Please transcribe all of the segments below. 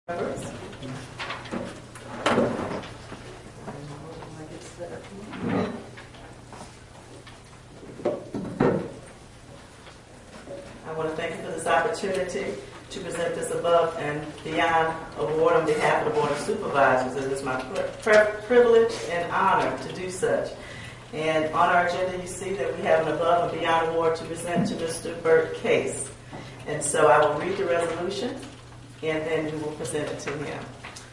members. I want to thank you for this opportunity to present this above and beyond award on behalf of the Board of Supervisors. It is my privilege and honor to do such. And on our agenda, you see that we have an above and beyond award to present to Mr. Bert Case. And so I will read the resolution, and then we will present it to him.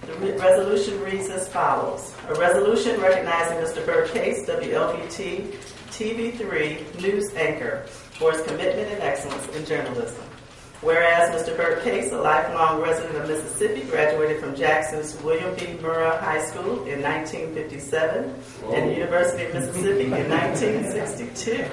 The resolution reads as follows. A resolution recognizing Mr. Bert Case, WLBT TV3 news anchor, for his commitment and excellence in journalism. Whereas Mr. Bert Case, a lifelong resident of Mississippi, graduated from Jackson's William B. Murrah High School in 1957 and the University of Mississippi in 1962.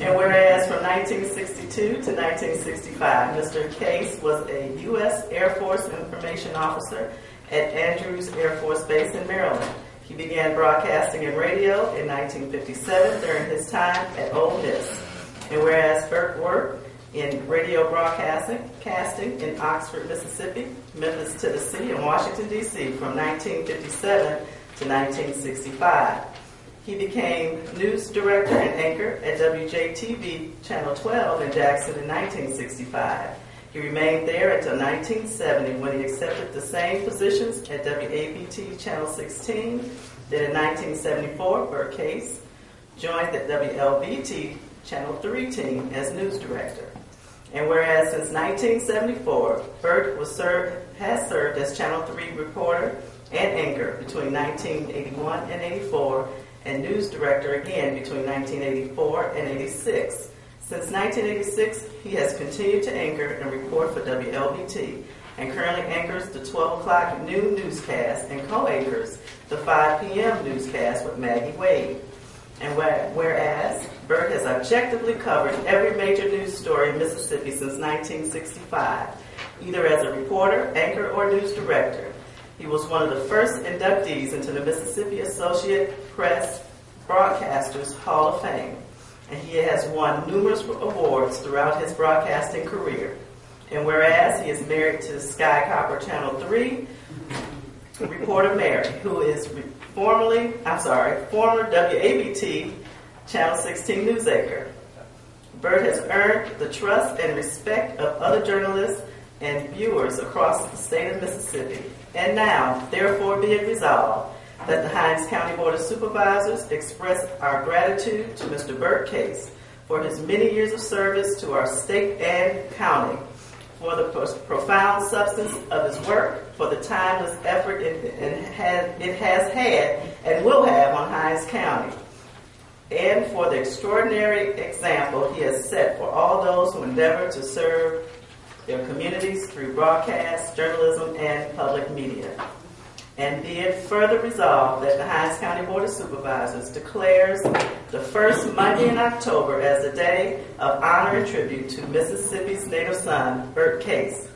And whereas from 1962 to 1965, Mr. Case was a U.S. Air Force Information Officer at Andrews Air Force Base in Maryland. He began broadcasting and radio in 1957 during his time at Ole Miss. And whereas Bert worked in radio broadcasting in Oxford, Mississippi, Memphis, Tennessee, and Washington, D.C. from 1957 to 1965. He became news director and anchor at WJTV Channel 12 in Jackson in 1965. He remained there until 1970 when he accepted the same positions at WABT Channel 16. Then in 1974, Bert Case joined the WLBT Channel 3 team as news director. And whereas since 1974, Bert has served as Channel 3 reporter and anchor between 1981 and 84, and news director again between 1984 and 86. Since 1986, he has continued to anchor and report for WLBT, and currently anchors the 12 o'clock noon newscast and co-anchors the 5 p.m. newscast with Maggie Wade. And whereas Bert has objectively covered every major news story in Mississippi since 1965, either as a reporter, anchor, or news director. He was one of the first inductees into the Mississippi Associated Press Broadcasters Hall of Fame, and he has won numerous awards throughout his broadcasting career. And whereas he is married to Sky Copper Channel 3 reporter Mary, who is former WABT Channel 16 news anchor. Bert has earned the trust and respect of other journalists and viewers across the state of Mississippi. And now, therefore, be it resolved that the Hinds County Board of Supervisors express our gratitude to Mr. Bert Case for his many years of service to our state and county, for the profound substance of his work, for the timeless effort it has had and will have on Hinds County, and for the extraordinary example he has set for all those who endeavor to serve their communities through broadcast, journalism, and public media. And be it further resolved that the Hinds County Board of Supervisors declares the first Monday in October as a day of honor and tribute to Mississippi's native son, Bert Case.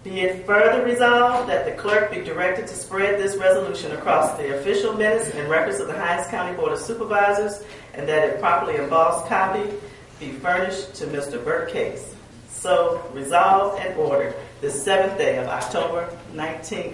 Be it further resolved that the clerk be directed to spread this resolution across the official minutes and records of the Hinds County Board of Supervisors, and that a properly embossed copy be furnished to Mr. Bert Case. So resolved and ordered this 7th day of October 2013.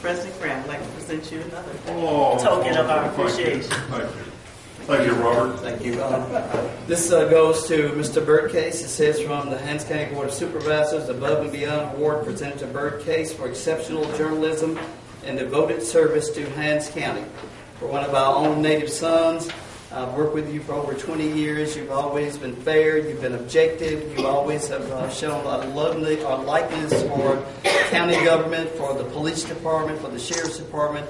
President Graham, I'd like to present you another token of our appreciation. Thank you, Robert. Thank you. This goes to Mr. Bert Case. It says from the Hinds County Board of Supervisors, Above and Beyond Award presented to Bert Case for exceptional journalism and devoted service to Hinds County. For one of our own native sons, I've worked with you for over 20 years. You've always been fair. You've been objective. You always have shown a likeness for county government, for the police department, for the sheriff's department,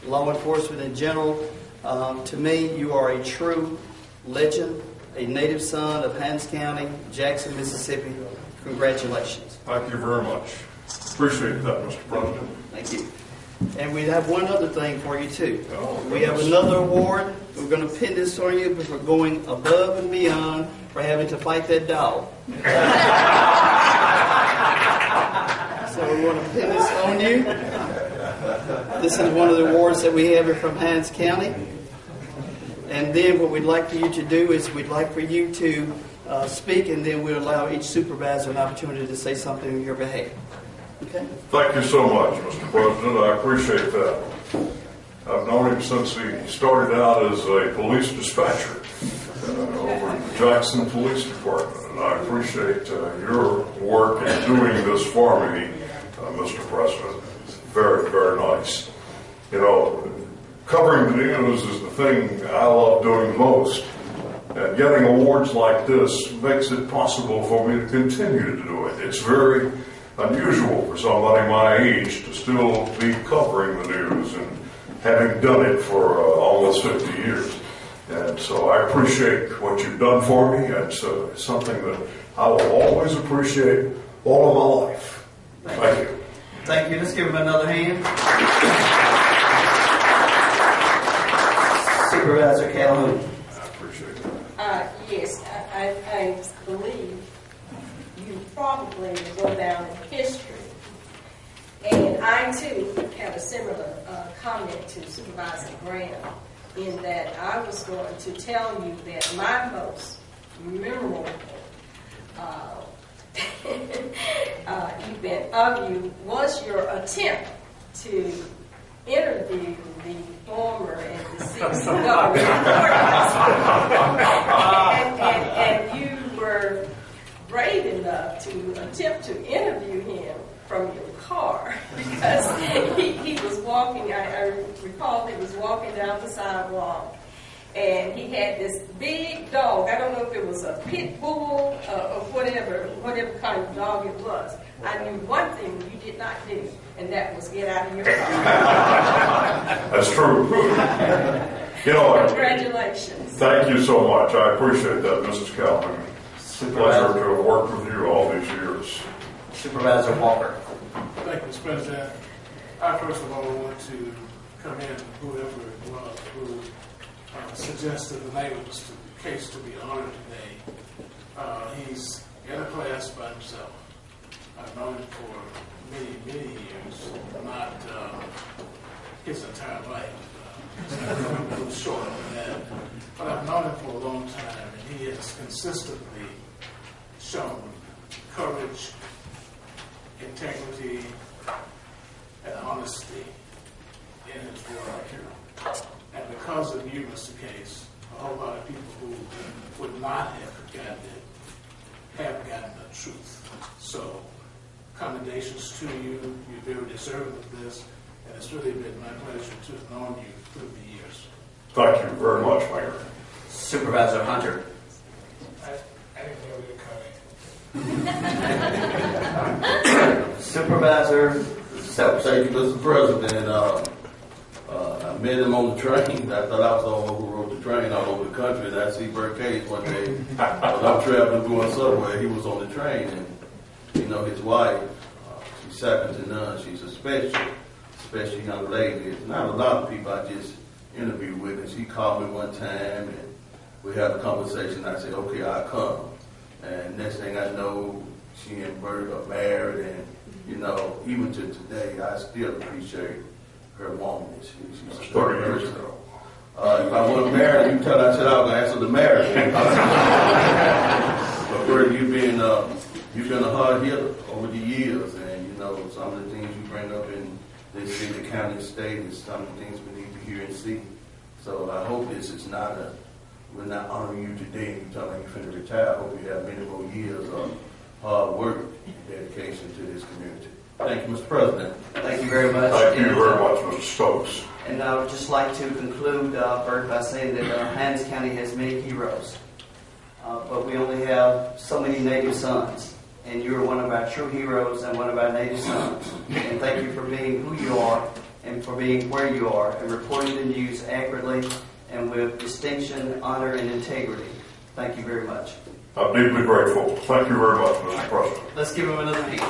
law enforcement in general. To me, you are a true legend, a native son of Hinds County, Jackson, Mississippi, Congratulations. Thank you very much. Appreciate that, Mr. President. Thank you. And we have one other thing for you, too. Oh, We have another award. We're going to pin this on you for going above and beyond for having to fight that dog. So we want to pin this on you. This is one of the awards that we have here from Hinds County. And then what we'd like for you to do is we'd like for you to speak, and then we'll allow each supervisor an opportunity to say something on your behalf. Okay? Thank you so much, Mr. President. I appreciate that. I've known him since he started out as a police dispatcher over at the Jackson Police Department. And I appreciate your work in doing this for me, Mr. President. It's very, very nice. You know, covering the news is the thing I love doing most. And getting awards like this makes it possible for me to continue to do it. It's very unusual for somebody my age to still be covering the news and having done it for almost 50 years. And so I appreciate what you've done for me. It's something that I will always appreciate all of my life. Thank you. Thank you. Let's give him another hand. Supervisor Calhoun. I appreciate that. Yes, I believe you probably will go down in history. And I, too, have a similar comment to Supervisor Graham in that I was going to tell you that my most memorable event of you was your attempt to interview the former and deceased governor. And you were brave enough to attempt to interview him from your car because he was walking, I recall he was walking down the sidewalk and he had this big dog. I don't know if it was a pit bull or whatever kind of dog it was. I knew one thing you did not do, and that was get out of your car. That's true. You know, Congratulations. Thank you so much. I appreciate that, Mrs. Calhoun. It's a pleasure to have worked with you all these years. Supervisor Walker. Thank you, Mr. President. I first of all want to commend whoever it was who suggested the name of this case to be honored today. He's in a class by himself. I've known him for many, many years, not his entire life. A little shorter than that. But I've known him for a long time, and he has consistently shown courage, integrity, and honesty in his work. And because of you, Mr. Case, a whole lot of people who would not have gotten it have gotten the truth. So, commendations to you. You're very deserving of this, and it's really been my pleasure to have known you through the years. Thank you very much, Mayor. Supervisor Hunter. I didn't know you Supervisor Self. Thank you, Mr. President. I met him on the train. I thought I was the one who rode the train all over the country. And I see Bert Case one day when I'm traveling going somewhere. He was on the train, and you know his wife. She's second to none. She's a special young lady. It's not a lot of people I just interviewed with, and she called me one time, and we had a conversation. I said, "Okay, I'll come." And next thing I know, she and Bert are married, and you know, even to today, I still appreciate her woman's. She's a 30 years ago. If I wasn't married, you tell I said I was going to ask her to marry me. But Bert, you've been a hard hitter over the years, and you know some of the things you bring up in this city, county, state is some of the things we need to hear and see. So I hope this is not we're not honoring you today and you telling you finna retire. I hope you have many more years of hard work and dedication to this community. Thank you, Mr. President. Thank you very much. Thank you very much, Mr. Stokes. And I would just like to conclude, Bert, by saying that Hinds County has many heroes. But we only have so many native sons. And you're one of our true heroes and one of our native sons. And thank you for being who you are and for being where you are and reporting the news accurately and with distinction, honor, and integrity. Thank you very much. I'm deeply grateful. Thank you very much, Mr. President. Let's give him another hand.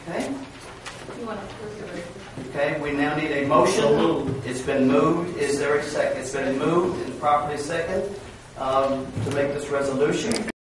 Okay. Okay, we now need a motion. It's been moved. Is there a second? It's been moved and properly second to make this resolution.